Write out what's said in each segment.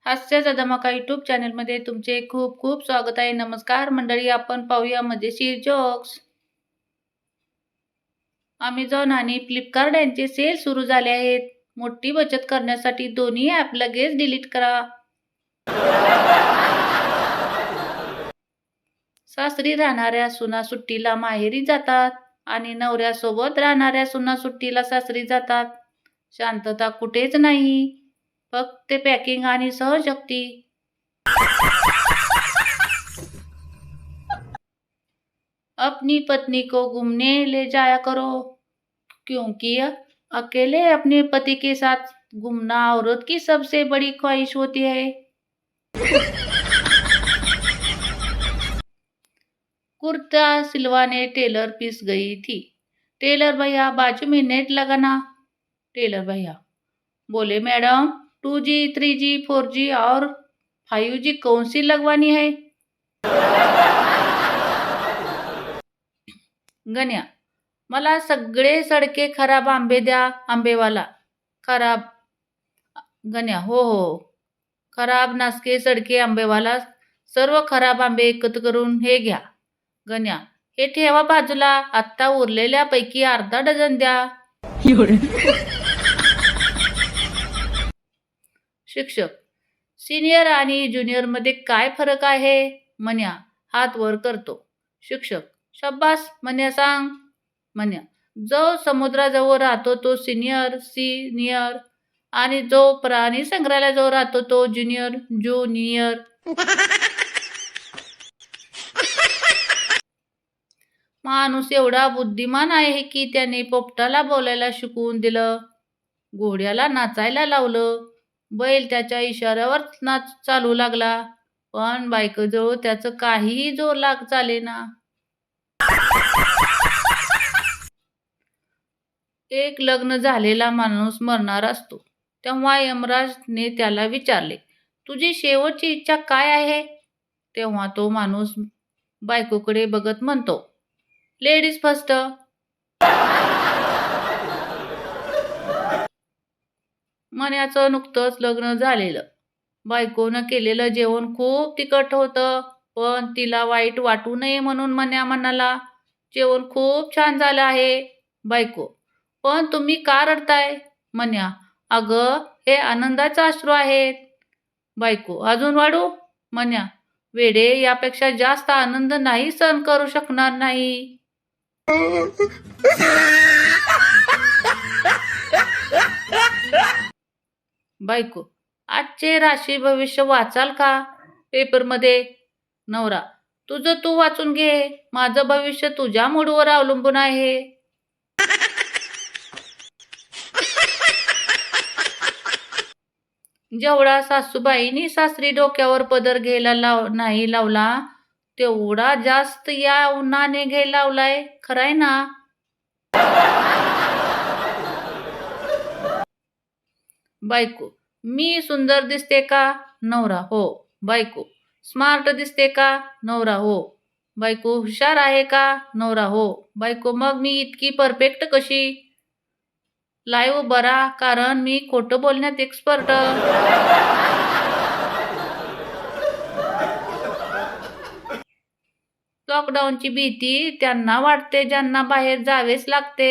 हास्याचा धमाका यूट्यूब चॅनलमध्ये तुमचे खूप खूप स्वागत आहे. नमस्कार मंडळी, आपण पाहूया मजेशीर जोक्स. अमेझॉन आणि फ्लिपकार्ट यांचे सेल सुरू झाले आहेत. मोठी बचत करण्यासाठी दोन्ही ॲप लगेच डिलीट करा. सासरी राहणाऱ्या सुना सुट्टीला माहेरी जातात आणि नवऱ्यासोबत राहणाऱ्या सुना सुट्टीला सासरी जातात. शांतता कुठेच नाही, फक्त पॅकिंग आणि सहशक्ती. अपनी पत्नी को घूमने ले जाया करो, क्योंकि अकेले अपने पति के साथ घूमना औरत की सबसे बड़ी ख्वाहिश होती है. कुर्ता सिलवाने टेलर पीस गई थी. टेलर भैया बाजू में नेट लगाना. टेलर भैया बोले, मैडम 2G 3G 4G और 5G कौन सी लगवानी है. गण्या, मला सगळे सडके खराब आंबे द्या. आंबेवाला, खराब. गण्या, हो हो, खराब नासके सडके आंबेवाला, सर्व खराब आंबे एकत्र करून हे घ्या. गण्या, हे ठेवा बाजूला, आत्ता उरलेल्या पैकी अर्धा डझन द्या. शिक्षक, सिनियर आणि ज्युनियर मध्ये काय फरक आहे. मन्या हात वर करतो. शिक्षक, शब्बास मन्या सांग. मन्या, जो समुद्राजवळ राहतो तो सिनियर आणि जो प्राणी संग्रहालयाजवळ राहतो तो ज्युनियर. माणूस एवढा बुद्धिमान आहे की त्याने पोपटाला बोलायला शिकवून दिलं, घोड्याला नाचायला लावलं, बैल त्याच्या इशाऱ्यावर नाच चालू लागला, पण बायकोजवळ त्याचं काहीही जोर चालेना. एक लग्न झालेला माणूस मरणार असतो तेव्हा यमराजने त्याला विचारले, तुझी शेवटची इच्छा काय आहे. तेव्हा तो माणूस बायकोकडे बघत म्हणतो, लेडीज फर्स्ट. मन्याचं नुकतंच लग्न झालेलं. बायकोनं केलेलं जेवण खूप तिखट होतं, पण तिला वाईट वाटू नये म्हणून मन्या म्हणाला, जेवण खूप छान झालं आहे. बायको, पण तुम्ही का रडताय. मन्या, अगं हे आनंदाचे अश्रू आहेत. बायको, अजून वाढू. मन्या, वेडे, यापेक्षा जास्त आनंद नाही सहन करू शकणार नाही. बायको, आजचे राशी भविष्य वाचाल का पेपरमध्ये. नवरा, तुझं तू वाचून घे, माझं भविष्य तुझ्या मूडवर अवलंबून आहे. जेवढा सासूबाईंनी सासरी डोक्यावर पदर घ्यायला नाही लावला, तेवढा जास्त या उन्हाने घ्यायला लावलाय. खराय ना. बायको, मी सुंदर दिसते का. नवरा, हो. बायको, स्मार्ट दिसते का. नवरा, हो. बायको, हुशार आहे का. नवरा, हो. बायको, मग मी इतकी परफेक्ट कशी. लाईव्ह बरा, कारण मी खोटं बोलण्यात एक्सपर्ट. लॉकडाऊनची भीती त्यांना वाटते ज्यांना बाहेर जावेच लागते.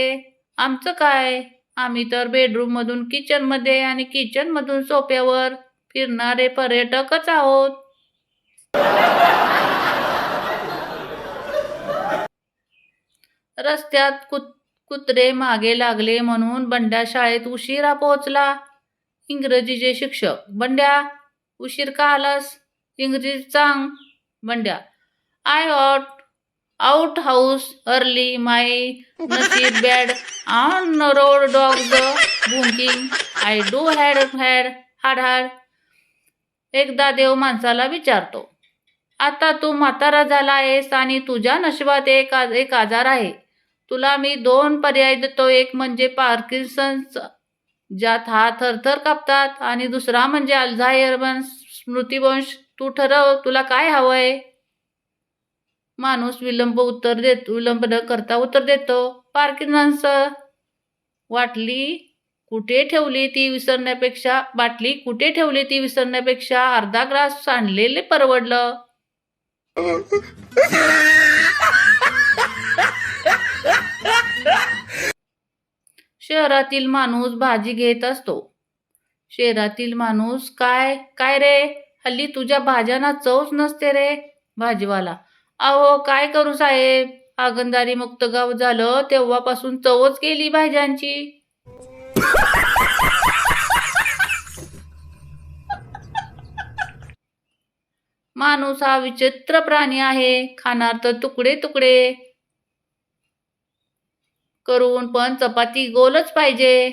आमचं काय, आम्ही तर बेडरूम मधून किचनमध्ये आणि किचन मधून सोफ्यावर फिरणारे पर्यटकच आहोत. रस्त्यात कुत्रे मागे लागले म्हणून बंड्या शाळेत उशिरा पोहोचला. इंग्रजीचे शिक्षक, बंड्या उशीर का आलास. इंग्रजी सांग. Bandya, I out house early, my नशीब बॅड, ऑन रोड डॉग्स भुंकिंग, आय डू हॅड हाड. एकदा देव माणसाला विचारतो, आता तू म्हातारा झाला आहेस आणि तुझ्या नशिबात एक आजार आहे. तुला मी 2 पर्याय देतो. एक म्हणजे पार्किन्सन्स, ज्यात हात थरथर कापतात, आणि दुसरा म्हणजे अल्झायमर, स्मृतिभ्रंश. तू ठरव, तुला काय हवंय. माणूस विलंब न करता उत्तर देतो, पार्किन्सन्स. वाटली कुठे ठेवली ती विसरण्यापेक्षा बाटली कुठे ठेवली ती विसरण्यापेक्षा अर्धा ग्लास सांडलेले परवडलं. शहरातील माणूस भाजी घेत असतो. शहरातील माणूस काय काय रे, हल्ली तुझ्या भाज्यांना चवच नसते रे. भाजीवाला, अहो काय करू साहेब, हागणदारी मुक्त गाव झालं तेव्हापासून चवच गेली भाज्यांची. माणूस हा विचित्र प्राणी आहे, खाणार तर तुकडे तुकडे करून, पण चपाती गोलच पाहिजे.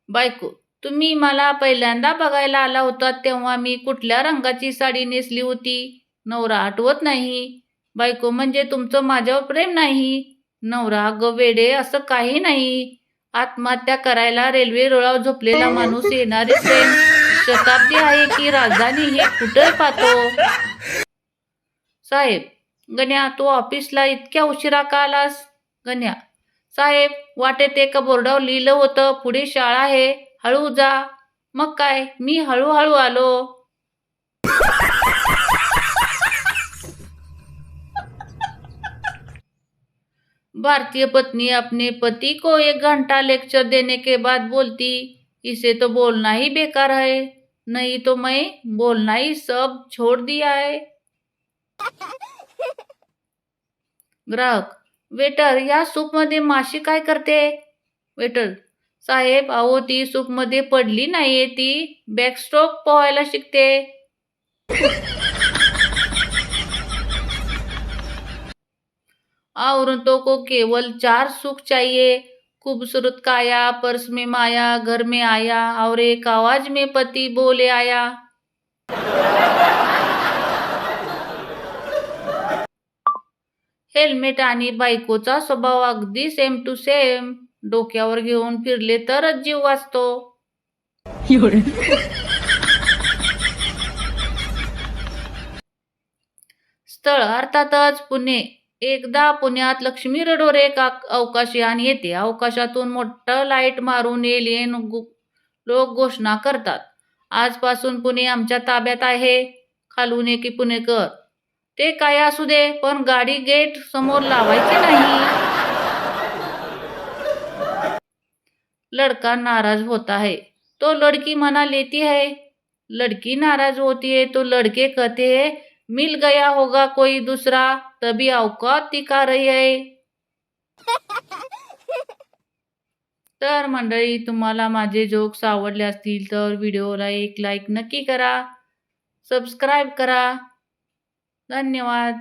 बायको, तुम्ही मला पहिल्यांदा बघायला आला होता तेव्हा मी कुठल्या रंगाची साडी नेसली होती? नवरा, आठवत नाही. बायको, म्हणजे तुमचं माझ्यावर प्रेम नाही? नवरा, ग वेडे, असं काही नाही. आत्महत्या करायला रेल्वे रुळावर झोपलेला माणूस येणारे ट्रेन शताब्दी आहे की राजधानी हे कुठे पाहतो? साहेब, गण्या, तू ऑफिसला इतक्या उशिरा का आलास? गण्या, साहेब, वाटेत एका बोर्डावर लिहिलं होतं पुढे शाळा आहे, हळू जा. मग काय, मी हळूहळू आलो. भारतीय पत्नी अपने पति को 1 घंटा लेक्चर देने के बाद बोलती, इसे तो बोलना ही बेकार है, नहीं तो मैं बोलना ही सब छोड़ दिया है. ग्राहक, वेटर, या सूपमध्ये माशी काय करते? वेटर, साहेब, अहो ती सूपमध्ये पडली नाहीये, ती बॅकस्ट्रोक पोहायला शिकते. औरतों को केवल 4 सुख चाहिए, खूबसूरत काया, पर्स में माया, घर में आया और एक आवाज में पति बोले आया. हेल्मेट आणि बायकोचा स्वभाव अगदी सेम टू सेम. डोक्यावर घेऊन फिरले तरच जीव वाचतो. स्थळ अर्थातच पुणे. एकदा पुण्यात लक्ष्मी रोडवर एक अवकाशयान येते. अवकाशातून मोठं लाईट मारून एलियन लोक घोषणा करतात, आजपासून पुणे आमच्या ताब्यात आहे. खालून एकी पुणेकर, ते काय असू दे, पण गाडी गेट समोर लावायची नाही. लड़का नाराज होता है तो लड़की मना लेती है. लड़की नाराज होती है तो लड़के कहते हैं मिल गया होगा कोई दूसरा, तभी औकात दिखा रही है. तर मंडळी, तुम्हाला माझे जोक्स आवडले असतील तर व्हिडिओला एक लाईक नक्की करा, सबस्क्राईब करा. धन्यवाद.